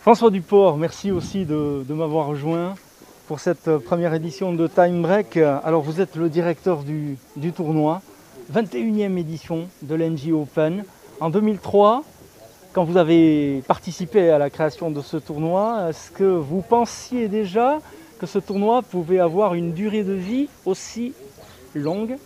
François Duport, merci aussi de m'avoir rejoint pour cette première édition de Time Break. Alors vous êtes le directeur du tournoi, 21e édition de l'NJ Open. En 2003, quand vous avez participé à la création de ce tournoi, est-ce que vous pensiez déjà que ce tournoi pouvait avoir une durée de vie aussi longue?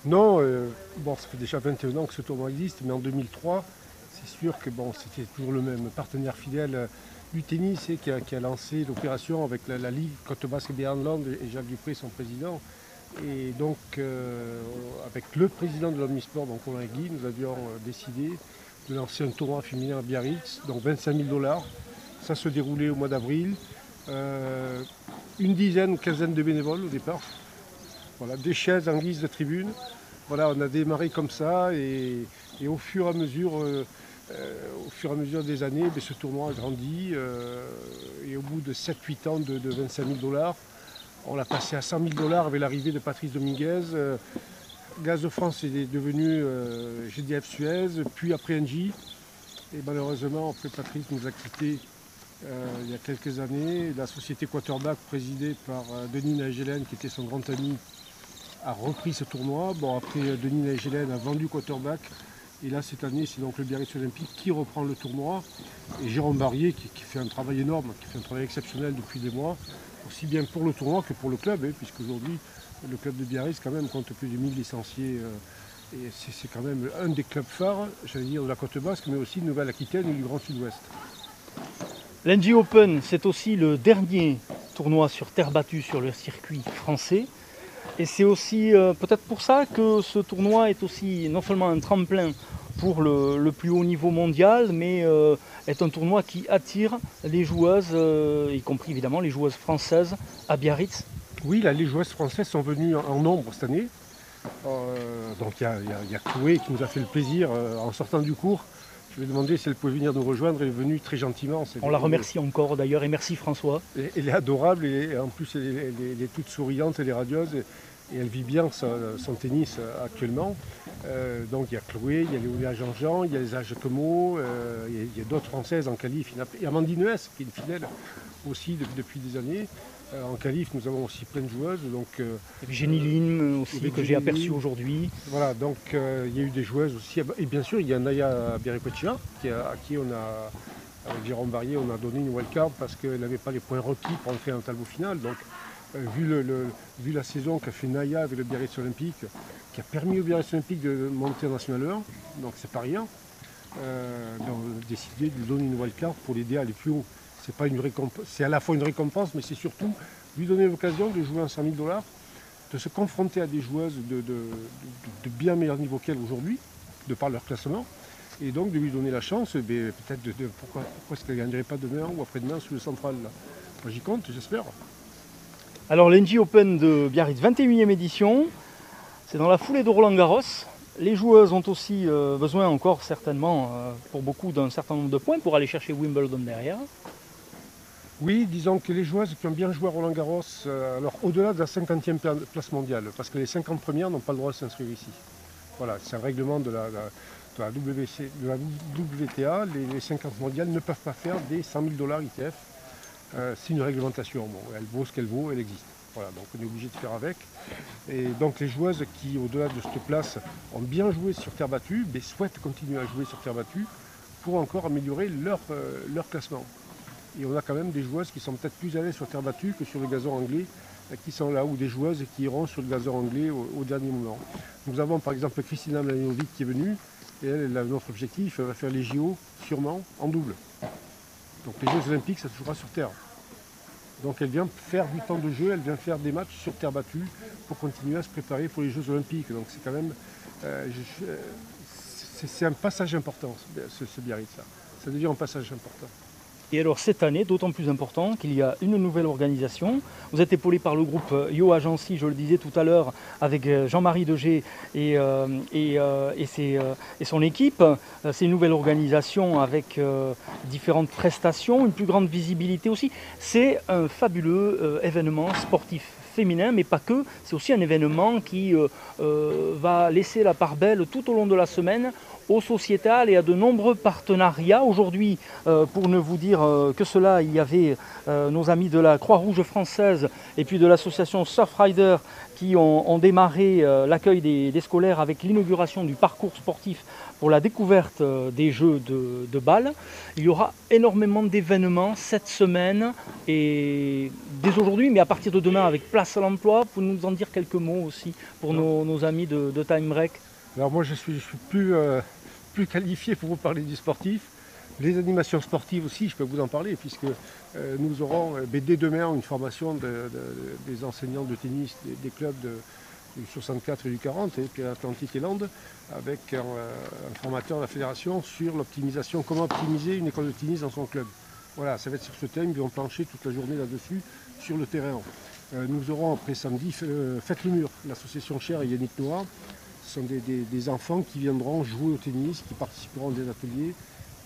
Non, ça fait déjà 21 ans que ce tournoi existe, mais en 2003, c'est sûr que c'était toujours le même partenaire fidèle du tennis qui a lancé l'opération avec la Ligue Côte Basque Béarn-Land et Jacques Dupré, son président. Et donc, avec le président de l'Omnisport, donc Alain Guy, nous avions décidé de lancer un tournoi féminin à Biarritz, donc 25 000 $. Ça se déroulait au mois d'avril. Une quinzaine de bénévoles au départ. Voilà, des chaises en guise de tribune. Voilà, on a démarré comme ça et au fur et à mesure des années, ce tournoi a grandi et au bout de 7-8 ans de 25 000 $, on l'a passé à 100 000 $ avec l'arrivée de Patrice Dominguez. Gaz de France est devenu GDF Suez, puis après Engie. Et malheureusement, après Patrice nous a quittés il y a quelques années. La société Quarterback, présidée par Denis Naegelen, qui était son grand ami, a repris ce tournoi. Après, Denis Naegelen a vendu Quarterback. Et là, cette année, c'est donc le Biarritz Olympique qui reprend le tournoi. Et Jérôme Barrier, qui fait un travail énorme, qui fait un travail exceptionnel depuis des mois, aussi bien pour le tournoi que pour le club, puisqu'aujourd'hui, le club de Biarritz, quand même, compte plus de 1000 licenciés. Et c'est quand même un des clubs phares, j'allais dire, de la Côte Basque, mais aussi de Nouvelle-Aquitaine et du Grand Sud-Ouest. L'NJ Open, c'est aussi le dernier tournoi sur terre battue sur le circuit français. Et c'est aussi peut-être pour ça que ce tournoi est aussi non seulement un tremplin pour le plus haut niveau mondial, mais est un tournoi qui attire les joueuses, y compris évidemment les joueuses françaises à Biarritz. Oui, là, les joueuses françaises sont venues en nombre cette année. Donc il y a Chloé qui nous a fait le plaisir en sortant du cours. Je lui ai demandé si elle pouvait venir nous rejoindre. Elle est venue très gentiment. On la remercie encore d'ailleurs et merci François. Elle est adorable et en plus elle est toute souriante, elle est radieuse et elle vit bien son tennis actuellement. Donc il y a Chloé, il y a Léolia Jean-Jean, il y a les Como, il y a d'autres Françaises en qualif. Il y a Amandine Hess qui est une fidèle aussi depuis des années. En qualif, nous avons aussi plein de joueuses. Et puis Jenny Lim aussi, que j'ai aperçu aujourd'hui. Voilà, donc il y a eu des joueuses aussi. Et bien sûr, il y a Naya Berikotia, à qui on a, avec Jérôme Barrier, on a donné une wildcard parce qu'elle n'avait pas les points requis pour entrer en tableau final. Donc, vu la saison qu'a fait Naya avec le Biarritz Olympique, qui a permis au Biarritz Olympique de monter en National 1, donc c'est pas rien, on a décidé de lui donner une wildcard pour l'aider à aller plus haut. C'est à la fois une récompense, mais c'est surtout lui donner l'occasion de jouer à 100 000 $, de se confronter à des joueuses de bien meilleur niveau qu'elle aujourd'hui, de par leur classement, et donc de lui donner la chance, peut-être pourquoi est-ce qu'elle ne gagnerait pas demain ou après-demain sous le central là. Moi j'y compte, j'espère. Alors l'NJ Open de Biarritz, 21e édition, c'est dans la foulée de Roland Garros. Les joueuses ont aussi besoin encore certainement pour beaucoup d'un certain nombre de points pour aller chercher Wimbledon derrière. Oui, disons que les joueuses qui ont bien joué à Roland Garros, alors au-delà de la 50e place mondiale, parce que les 50 premières n'ont pas le droit de s'inscrire ici. Voilà, c'est un règlement de la WTA, les 50 mondiales ne peuvent pas faire des 100 000 $ ITF. C'est une réglementation, elle vaut ce qu'elle vaut, elle existe. Voilà, donc on est obligé de faire avec. Et donc les joueuses qui, au-delà de cette place, ont bien joué sur terre battue, mais souhaitent continuer à jouer sur terre battue pour encore améliorer leur classement. Et on a quand même des joueuses qui sont peut-être plus à l'aise sur terre battue que sur le gazon anglais, qui sont là, ou des joueuses qui iront sur le gazon anglais au dernier moment. Nous avons par exemple Kristina Mladenovic qui est venue, et elle a notre objectif, elle va faire les JO sûrement en double. Donc les Jeux Olympiques, ça se jouera sur terre. Donc elle vient faire du temps de jeu, elle vient faire des matchs sur terre battue pour continuer à se préparer pour les Jeux Olympiques. Donc c'est quand même, c'est un passage important, ce Biarritz-là. Ça devient un passage important. Et alors cette année, d'autant plus important qu'il y a une nouvelle organisation. Vous êtes épaulé par le groupe Yo Agency, je le disais tout à l'heure, avec Jean-Marie Degé et son équipe. C'est une nouvelle organisation avec différentes prestations, une plus grande visibilité aussi. C'est un fabuleux événement sportif féminin, mais pas que. C'est aussi un événement qui va laisser la part belle tout au long de la semaine au sociétal et à de nombreux partenariats. Aujourd'hui, pour ne vous dire que cela, il y avait nos amis de la Croix-Rouge française et puis de l'association Surfrider qui ont démarré l'accueil des scolaires avec l'inauguration du parcours sportif pour la découverte des jeux de balle. Il y aura énormément d'événements cette semaine et dès aujourd'hui, mais à partir de demain avec Place à l'Emploi. Pouvez-vous nous en dire quelques mots aussi pour nos amis de Time Break? Alors moi je suis plus qualifié pour vous parler du sportif. Les animations sportives aussi, je peux vous en parler, puisque nous aurons dès demain une formation des enseignants de tennis des clubs du 64 et du 40, et puis Atlantique et Land, avec un formateur de la fédération sur l'optimisation, comment optimiser une école de tennis dans son club. Voilà, ça va être sur ce thème, ils vont plancher toute la journée là-dessus, sur le terrain. Nous aurons après samedi Faites le mur, l'association Cher et Yannick Noah. Ce sont des enfants qui viendront jouer au tennis, qui participeront à des ateliers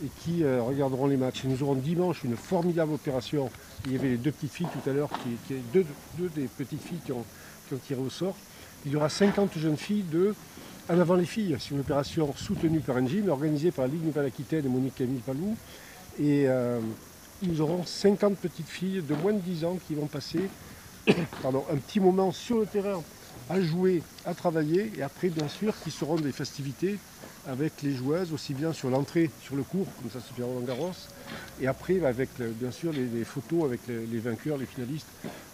et qui regarderont les matchs. Et nous aurons dimanche une formidable opération. Il y avait les deux petites filles tout à l'heure, deux des petites filles qui ont tiré au sort. Il y aura 50 jeunes filles En avant les filles. C'est une opération soutenue par Engie, mais organisée par la Ligue Nouvelle-Aquitaine et Monique Camille Palou. Et nous aurons 50 petites filles de moins de 10 ans qui vont passer un petit moment sur le terrain à jouer, à travailler, et après bien sûr qui seront des festivités avec les joueuses, aussi bien sur l'entrée, sur le court, comme ça se fait à Roland-Garros, et après avec bien sûr les photos avec les vainqueurs, les finalistes.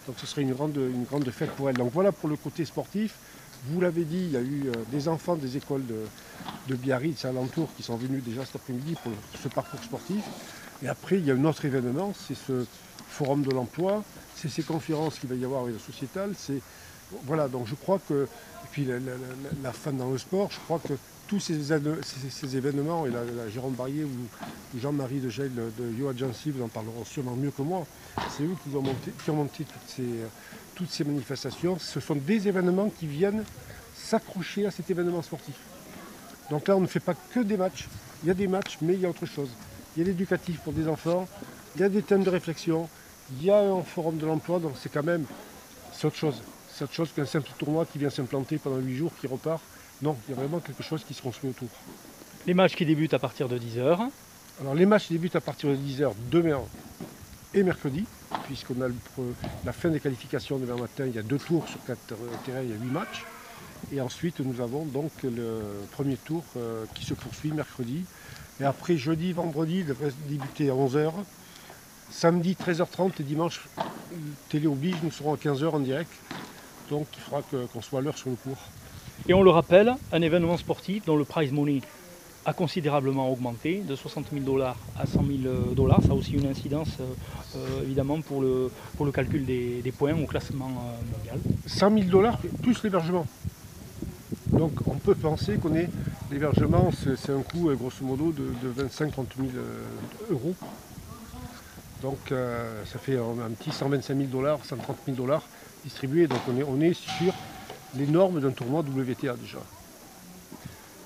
Donc ce serait une grande fête pour elles. Donc voilà pour le côté sportif. Vous l'avez dit, il y a eu des enfants des écoles de Biarritz à alentour qui sont venus déjà cet après-midi pour ce parcours sportif. Et après, il y a un autre événement, c'est ce forum de l'emploi, c'est ces conférences qu'il va y avoir avec la sociétale. Voilà, donc je crois que, et puis la femme dans le sport, je crois que tous ces événements, et Jérôme Barrier ou Jean-Marie de Gel de Yo Agency vous en parleront sûrement mieux que moi, c'est eux qui ont monté toutes ces manifestations. Ce sont des événements qui viennent s'accrocher à cet événement sportif. Donc là, on ne fait pas que des matchs, il y a des matchs, mais il y a autre chose. Il y a l'éducatif pour des enfants, il y a des thèmes de réflexion, il y a un forum de l'emploi, donc c'est autre chose. C'est autre chose qu'un simple tournoi qui vient s'implanter pendant 8 jours, qui repart. Non, il y a vraiment quelque chose qui se construit autour. Les matchs qui débutent à partir de 10h. Alors les matchs débutent à partir de 10h demain et mercredi, puisqu'on a la fin des qualifications demain matin. Il y a 2 tours sur 4 terrains, il y a 8 matchs. Et ensuite nous avons donc le premier tour qui se poursuit mercredi. Et après jeudi, vendredi, il devrait débuter à 11h. Samedi 13h30 et dimanche, télé oblige, nous serons à 15h en direct. Donc il faudra qu'on soit à l'heure sur le cours. Et on le rappelle, un événement sportif dont le prize money a considérablement augmenté, de 60 000 $ à 100 000 $. Ça a aussi une incidence évidemment pour le calcul des points au classement mondial. 100 000 $ plus l'hébergement. Donc on peut penser qu'on est l'hébergement, c'est un coût grosso modo de 25-30 000 €. Donc ça fait un petit 125 000 $, 130 000 $ distribués. Donc on est sur les normes d'un tournoi WTA déjà.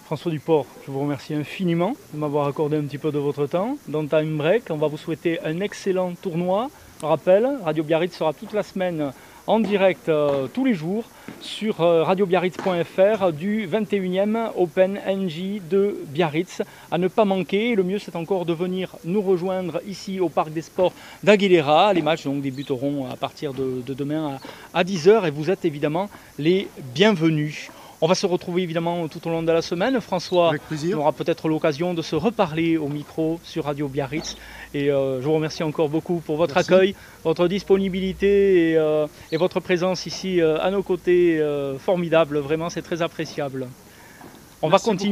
François Duport, je vous remercie infiniment de m'avoir accordé un petit peu de votre temps dans Time Break. On va vous souhaiter un excellent tournoi. Je rappelle, Radio Biarritz sera toute la semaine en direct tous les jours sur radiobiarritz.fr du 21e Open Engie de Biarritz. À ne pas manquer, le mieux c'est encore de venir nous rejoindre ici au Parc des Sports d'Aguilera. Les matchs donc débuteront à partir de demain à 10h et vous êtes évidemment les bienvenus. On va se retrouver évidemment tout au long de la semaine. François, on aura peut-être l'occasion de se reparler au micro sur Radio Biarritz. Et je vous remercie encore beaucoup pour votre accueil, votre disponibilité et votre présence ici à nos côtés. Formidable, vraiment, c'est très appréciable. On va continuer.